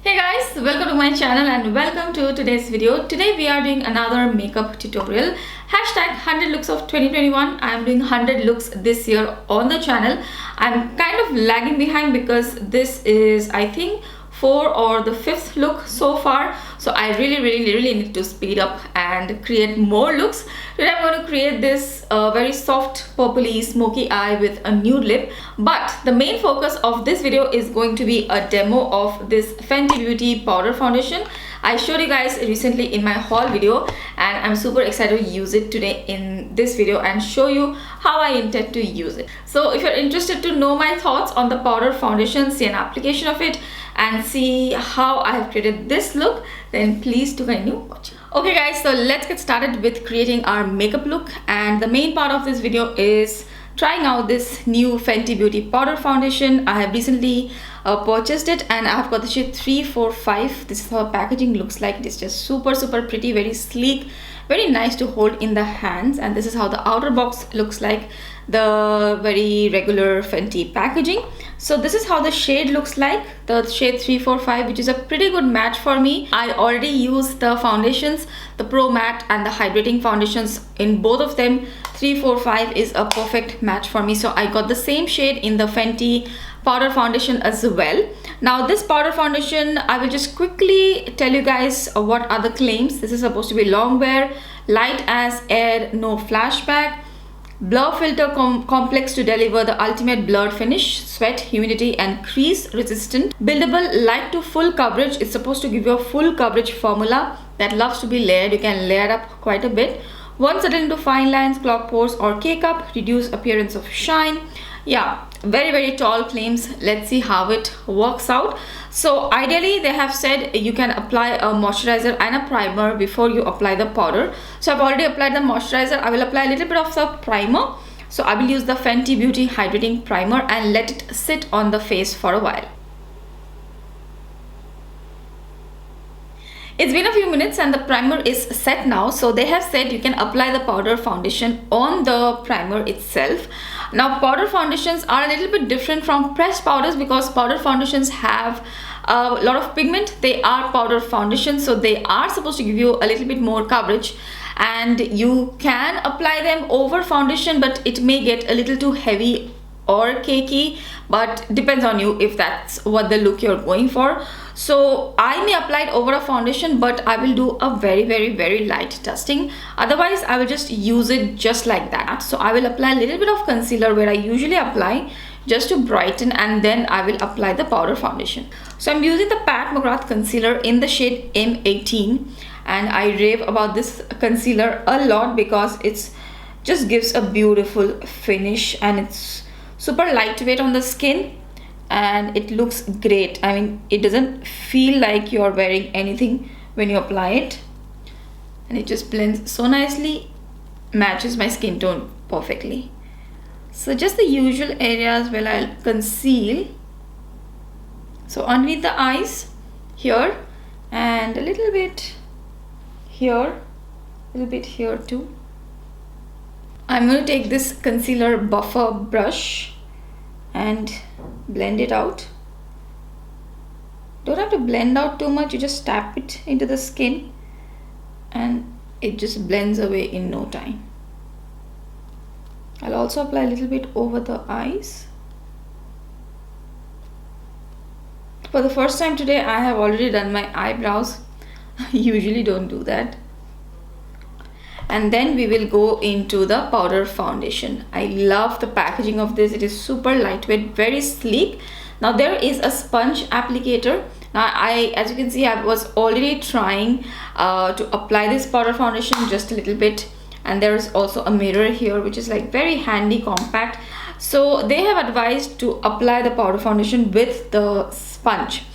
Hey guys, welcome to my channel and welcome to today's video. Today we are doing another makeup tutorial. Hashtag 100 looks of 2021. I am doing 100 looks this year on the channel. I'm kind of lagging behind because this is, I think, 4 or the 5th look so far. So I really need to speed up and create more looks. Today I'm going to create this very soft purpley smoky eye with a nude lip. But the main focus of this video is going to be a demo of this Fenty Beauty powder foundation. I showed you guys recently in my haul video and I'm super excited to use it today in this video and show you how I intend to use it. So if you're interested to know my thoughts on the powder foundation, see an application of it and see how I have created this look, then please do continue watching. Okay guys, so let's get started with creating our makeup look, and the main part of this video is trying out this new Fenty Beauty powder foundation. I have recently purchased it and I have got the shade 345. This is how packaging looks like. It is just super pretty, very sleek, very nice to hold in the hands, and this is how the outer box looks like, the very regular Fenty packaging. So this is how the shade looks like, the shade 345, which is a pretty good match for me. I already used the foundations, the Pro Matte and the Hydrating foundations. In both of them, 345 is a perfect match for me. So I got the same shade in the Fenty powder foundation as well. Now this powder foundation, I will just quickly tell you guys what are the claims. This is supposed to be long wear, light as air, no flashback, blur filter complex to deliver the ultimate blurred finish, sweat, humidity and crease resistant, buildable, light to full coverage. It's supposed to give you a full coverage formula that loves to be layered. You can layer up quite a bit. Won't settle into fine lines, clog pores or cake up, reduce appearance of shine. Yeah, very tall claims. Let's see how it works out. So ideally they have said you can apply a moisturizer and a primer before you apply the powder. So I've already applied the moisturizer. I will apply a little bit of the primer. So I will use the Fenty Beauty Hydrating Primer and let it sit on the face for a while. It's been a few minutes and the primer is set now. So they have said you can apply the powder foundation on the primer itself. Now powder foundations are a little bit different from pressed powders because powder foundations have a lot of pigment. They are powder foundations, so they are supposed to give you a little bit more coverage, and you can apply them over foundation, but it may get a little too heavy or cakey, but depends on you if that's what the look you're going for. So I may apply it over a foundation, but I will do a very light dusting. Otherwise I will just use it just like that. So I will apply a little bit of concealer where I usually apply, just to brighten, and then I will apply the powder foundation. So I'm using the Pat McGrath concealer in the shade M18, and I rave about this concealer a lot because it's just gives a beautiful finish and it's super lightweight on the skin and it looks great. I mean, it doesn't feel like you're wearing anything when you apply it, and it just blends so nicely, matches my skin tone perfectly. So just the usual areas where I'll conceal. So underneath the eyes here, and a little bit here, a little bit here too. I'm going to take this concealer buffer brush and blend it out. Don't have to blend out too much, you just tap it into the skin and it just blends away in no time. I'll also apply a little bit over the eyes. For the first time today I have already done my eyebrows. I usually don't do that. And then we will go into the powder foundation. I love the packaging of this. It is super lightweight, very sleek. Now there is a sponge applicator. Now as you can see, I was already trying to apply this powder foundation just a little bit, and there is also a mirror here which is like very handy, compact. So they have advised to apply the powder foundation with the sponge.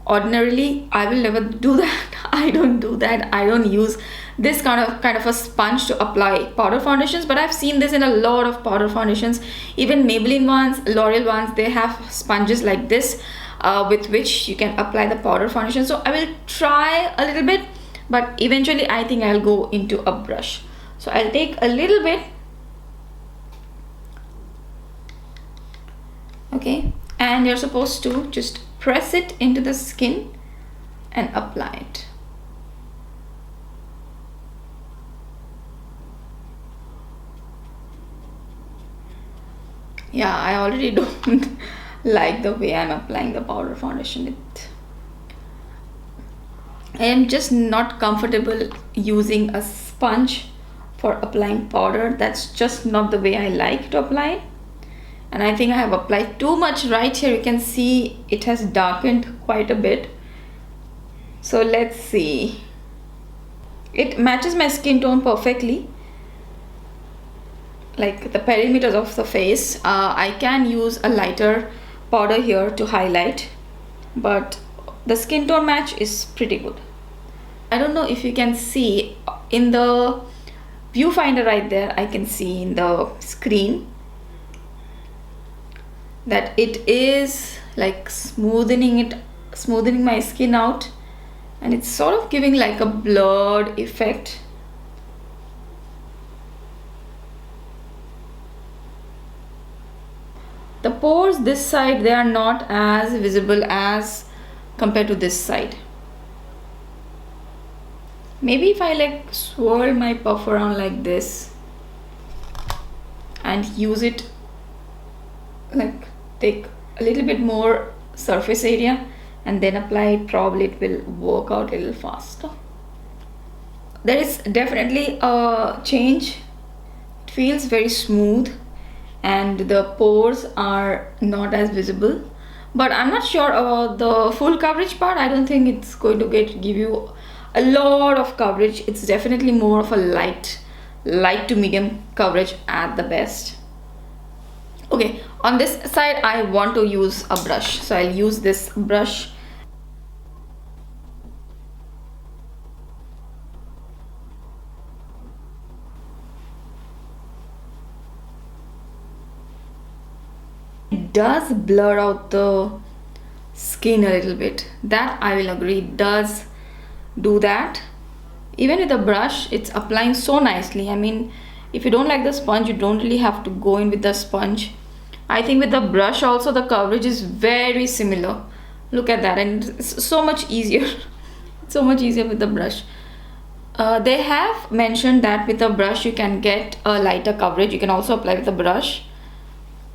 Ordinarily I will never do that. I don't do that. I don't use this kind of a sponge to apply powder foundations, but I've seen this in a lot of powder foundations. Even Maybelline ones, L'Oreal ones, they have sponges like this with which you can apply the powder foundation. So I will try a little bit, but eventually I think I'll go into a brush. So I'll take a little bit, okay, and you're supposed to just press it into the skin and apply it. Yeah, I already don't like the way I'm applying the powder foundation. I am just not comfortable using a sponge for applying powder. That's just not the way I like to apply it. And I think I have applied too much right here. You can see it has darkened quite a bit. So let's see. It matches my skin tone perfectly, like the perimeters of the face. I can use a lighter powder here to highlight, but the skin tone match is pretty good. I don't know if you can see in the viewfinder right there. I can see in the screen that it is like smoothing my skin out, and it's sort of giving like a blurred effect. The pores this side, they are not as visible as compared to this side. Maybe if I like swirl my puff around like this and use it, like take a little bit more surface area and then apply it, probably it will work out a little faster. There is definitely a change. It feels very smooth and the pores are not as visible, but I'm not sure about the full coverage part. I don't think it's going to give you a lot of coverage. It's definitely more of a light to medium coverage at the best. Okay, on this side I want to use a brush, so I'll use this brush. It does blur out the skin a little bit, that I will agree. It does do that. Even with the brush, it's applying so nicely. I mean, if you don't like the sponge, you don't really have to go in with the sponge. I think with the brush also the coverage is very similar. Look at that, and it's so much easier. It's so much easier with the brush. They have mentioned that with the brush you can get a lighter coverage. You can also apply with the brush.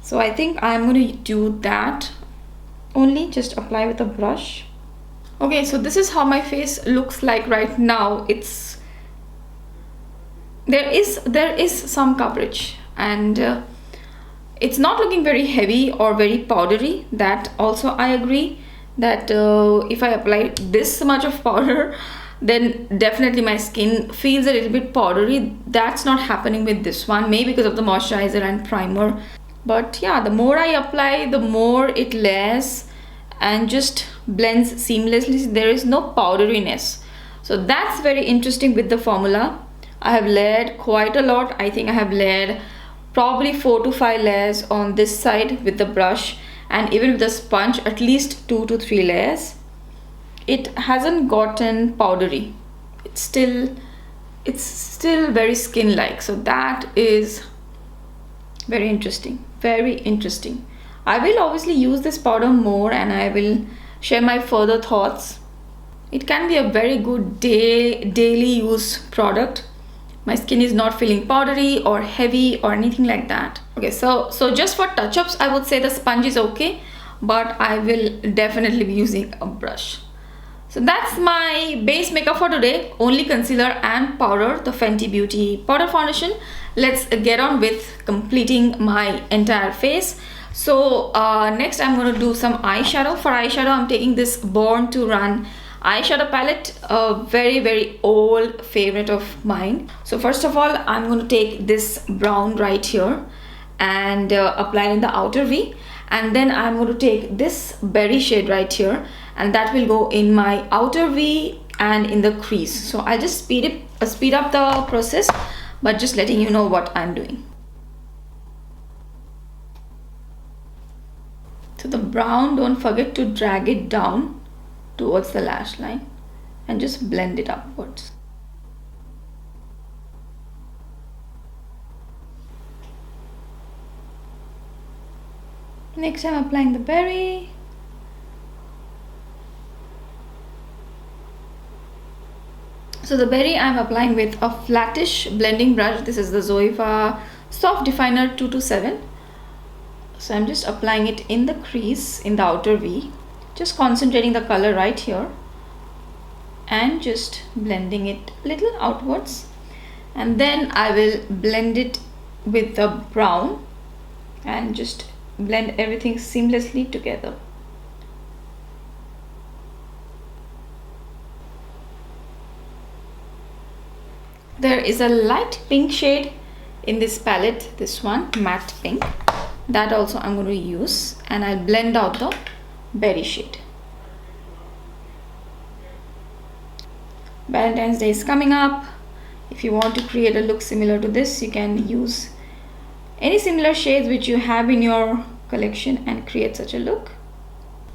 So I think I'm going to do that only, just apply with a brush. Okay, so this is how my face looks like right now. There is some coverage, and it's not looking very heavy or very powdery. That also I agree that if I apply this much of powder, then definitely my skin feels a little bit powdery. That's not happening with this one, maybe because of the moisturizer and primer. But yeah, the more I apply, the more it layers and just blends seamlessly. There is no powderiness, so that's very interesting with the formula. I have layered quite a lot. I think I have layered probably 4 to 5 layers on this side with the brush, and even with the sponge at least 2 to 3 layers. It hasn't gotten powdery. It's still very skin like, so that is very interesting, very interesting. I will obviously use this powder more and I will share my further thoughts. It can be a very good daily use product. My skin is not feeling powdery or heavy or anything like that. Okay, so just for touch-ups, I would say the sponge is okay, but I will definitely be using a brush. So that's my base makeup for today. Only concealer and powder, the Fenty Beauty powder foundation. Let's get on with completing my entire face. So next I'm going to do some eyeshadow. For eyeshadow, I'm taking this Born to Run eyeshadow palette, a very old favorite of mine. So first of all, I'm going to take this brown right here and apply it in the outer V, and then I'm going to take this berry shade right here, and that will go in my outer V and in the crease. So I'll just speed up the process, but just letting you know what I'm doing. So the brown, don't forget to drag it down towards the lash line and just blend it upwards. Next I'm applying the berry. So the berry I'm applying with a flattish blending brush. This is the Zoeva Soft Definer 227. So I'm just applying it in the crease, in the outer V, just concentrating the color right here and just blending it a little outwards, and then I will blend it with the brown and just blend everything seamlessly together. There is a light pink shade in this palette, this one, matte pink, that also I'm going to use, and I'll blend out the berry shade. Valentine's Day is coming up. If you want to create a look similar to this, you can use any similar shades which you have in your collection and create such a look.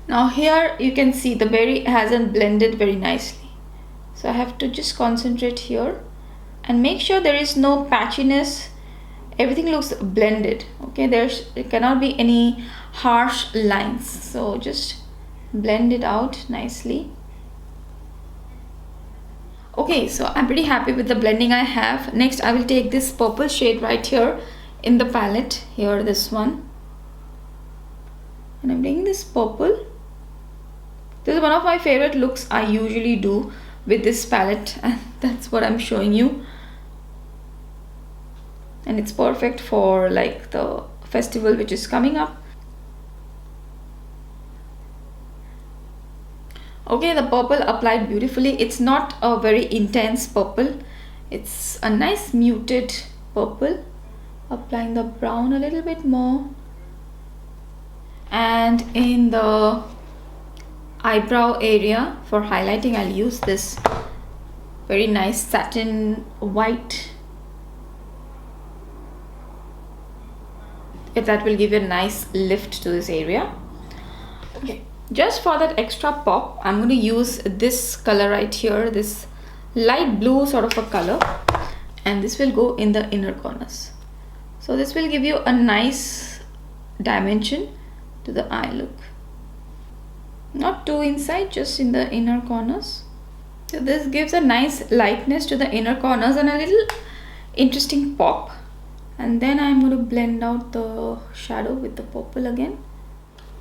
Now here you can see the berry hasn't blended very nicely, so I have to just concentrate here and make sure there is no patchiness. Everything looks blended. Okay, there cannot be any harsh lines, so just blend it out nicely. Okay, so I'm pretty happy with the blending I have. Next I will take this purple shade right here in the palette, here, this one, and I'm taking this purple. This is one of my favorite looks I usually do with this palette, and that's what I'm showing you, and it's perfect for like the festival which is coming up. Okay, the purple applied beautifully. It's not a very intense purple, it's a nice muted purple. Applying the brown a little bit more, and in the eyebrow area for highlighting I'll use this very nice satin white. That will give you a nice lift to this area. Okay, just for that extra pop, I'm going to use this color right here, this light blue sort of a color, and this will go in the inner corners. So this will give you a nice dimension to the eye look. Not too inside, just in the inner corners. So this gives a nice lightness to the inner corners and a little interesting pop. And then I'm going to blend out the shadow with the purple again.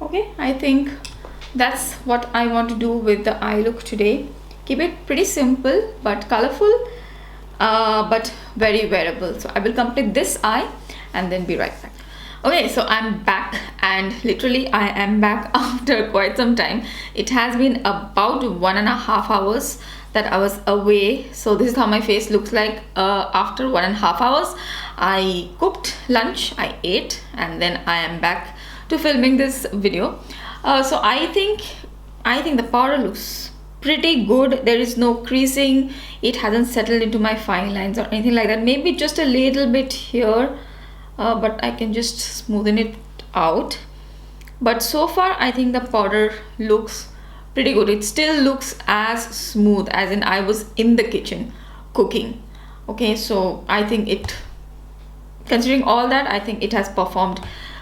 Okay, I think that's what I want to do with the eye look today. Keep it pretty simple but colorful, but very wearable. So I will complete this eye and then be right back. Okay, so I'm back, and literally I am back after quite some time. It has been about 1.5 hours that I was away. So this is how my face looks like after 1.5 hours. I cooked lunch, I ate, and then I am back to filming this video. So I think the powder looks pretty good. There is no creasing. It hasn't settled into my fine lines or anything like that. Maybe just a little bit here, but I can just smoothen it out. But so far I think the powder looks pretty good. It still looks as smooth as in I was in the kitchen cooking. Okay, so I think it, considering all that, I think it has performed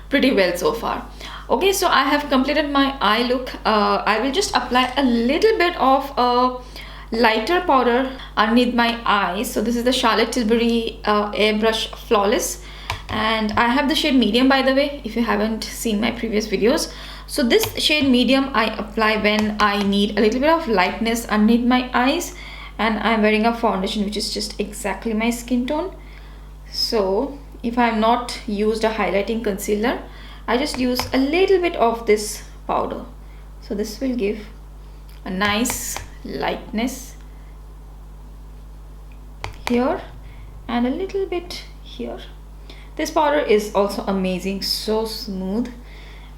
pretty well so far. Okay, so I have completed my eye look. I will just apply a little bit of a lighter powder underneath my eyes. So this is the Charlotte Tilbury Airbrush Flawless, and I have the shade medium, by the way, if you haven't seen my previous videos. So this shade medium I apply when I need a little bit of lightness underneath my eyes, and I'm wearing a foundation which is just exactly my skin tone. So if I have not used a highlighting concealer, I just use a little bit of this powder. So this will give a nice lightness here and a little bit here. This powder is also amazing, so smooth,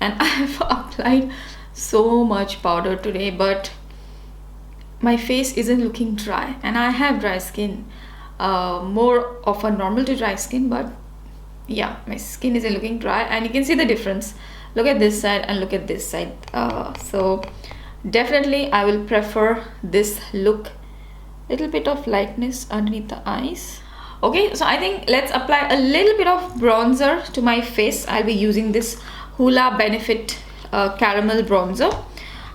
and I have applied so much powder today, but my face isn't looking dry, and I have dry skin, more of a normal to dry skin, but yeah, my skin isn't looking dry, and you can see the difference. Look at this side and look at this side. So definitely I will prefer this look. Little bit of lightness underneath the eyes. Okay, so I think let's apply a little bit of bronzer to my face. I'll be using this Hoola Benefit Caramel Bronzer.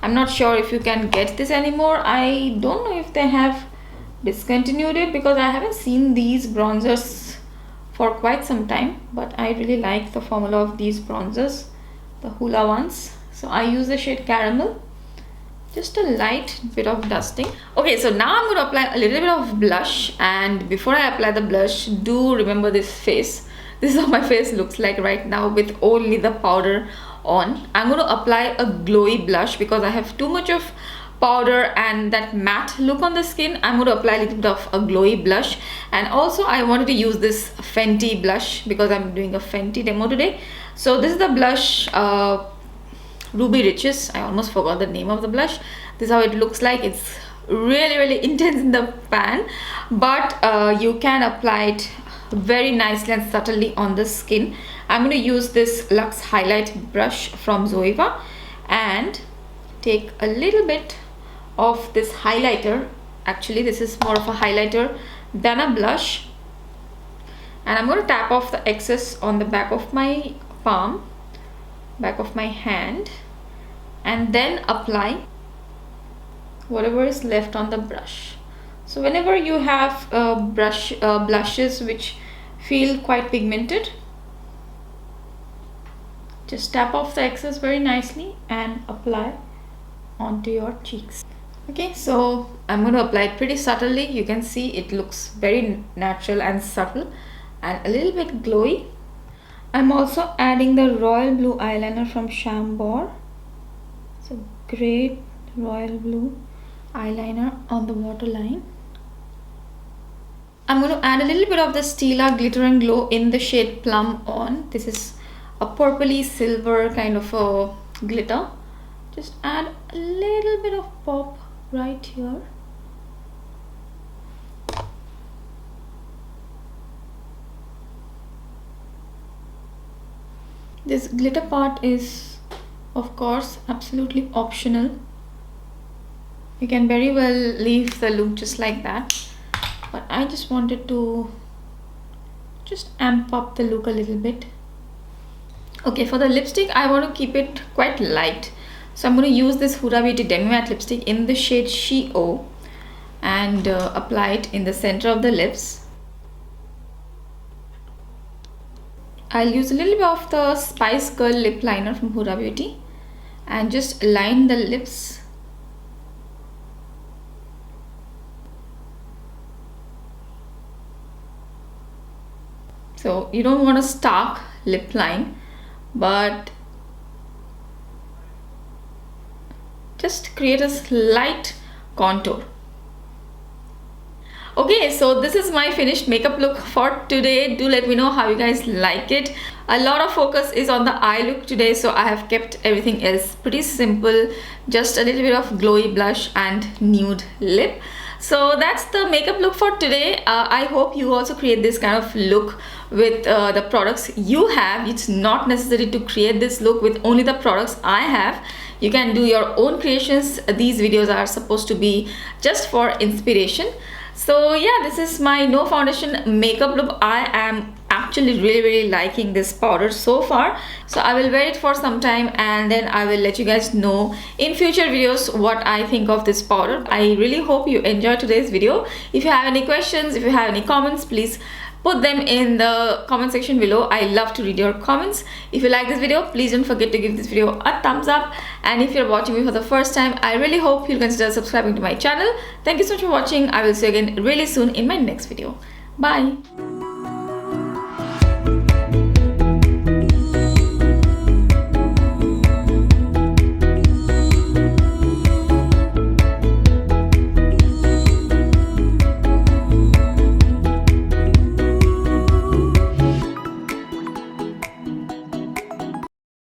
I'm not sure if you can get this anymore. I don't know if they have discontinued it because I haven't seen these bronzers for quite some time, but I really like the formula of these bronzers, the Hoola ones. So I use the shade Caramel, just a light bit of dusting. Okay, so now I'm going to apply a little bit of blush, and before I apply the blush, do remember this face. This is how my face looks like right now with only the powder on. I'm going to apply a glowy blush because I have too much of powder and that matte look on the skin. I'm going to apply a little bit of a glowy blush, and also I wanted to use this Fenty blush because I'm doing a Fenty demo today. So this is the blush Ruby Riches. I almost forgot the name of the blush. This is how it looks like. It's really intense in the pan, but you can apply it very nicely and subtly on the skin. I'm going to use this Luxe highlight brush from Zoeva and take a little bit of this highlighter. Actually, this is more of a highlighter than a blush, and I'm going to tap off the excess on the back of my palm, back of my hand, and then apply whatever is left on the brush. So whenever you have blushes which feel quite pigmented, just tap off the excess very nicely and apply onto your cheeks. Okay, so I'm going to apply it pretty subtly. You can see it looks very natural and subtle and a little bit glowy. I'm also adding the royal blue eyeliner from Chambor. It's a great royal blue eyeliner on the waterline. I'm going to add a little bit of the Stila Glitter and Glow in the shade Plum on. This is a purpley silver kind of a glitter. Just add a little bit of pop right here. This glitter part is, of course, absolutely optional. You can very well leave the look just like that, but I just wanted to just amp up the look a little bit. Okay, for the lipstick, I want to keep it quite light. So I'm going to use this Huda Beauty Demi Matte lipstick in the shade She-O and apply it in the center of the lips. I'll use a little bit of the Spice Girl lip liner from Huda Beauty and just line the lips. So you don't want a stark lip line, but just create a slight contour. Okay, so this is my finished makeup look for today. Do let me know how you guys like it. A lot of focus is on the eye look today, so I have kept everything else pretty simple. Just a little bit of glowy blush and nude lip. So that's the makeup look for today. I hope you also create this kind of look with the products you have. It's not necessary to create this look with only the products I have. You can do your own creations. These videos are supposed to be just for inspiration. So yeah, this is my no foundation makeup look. I am actually really liking this powder so far, so I will wear it for some time and then I will let you guys know in future videos what I think of this powder. I really hope you enjoyed today's video. If you have any questions, if you have any comments, please put them in the comment section below. I love to read your comments. If you like this video, please don't forget to give this video a thumbs up, and if you're watching me for the first time, I really hope you'll consider subscribing to my channel. Thank you so much for watching. I will see you again really soon in my next video. Bye.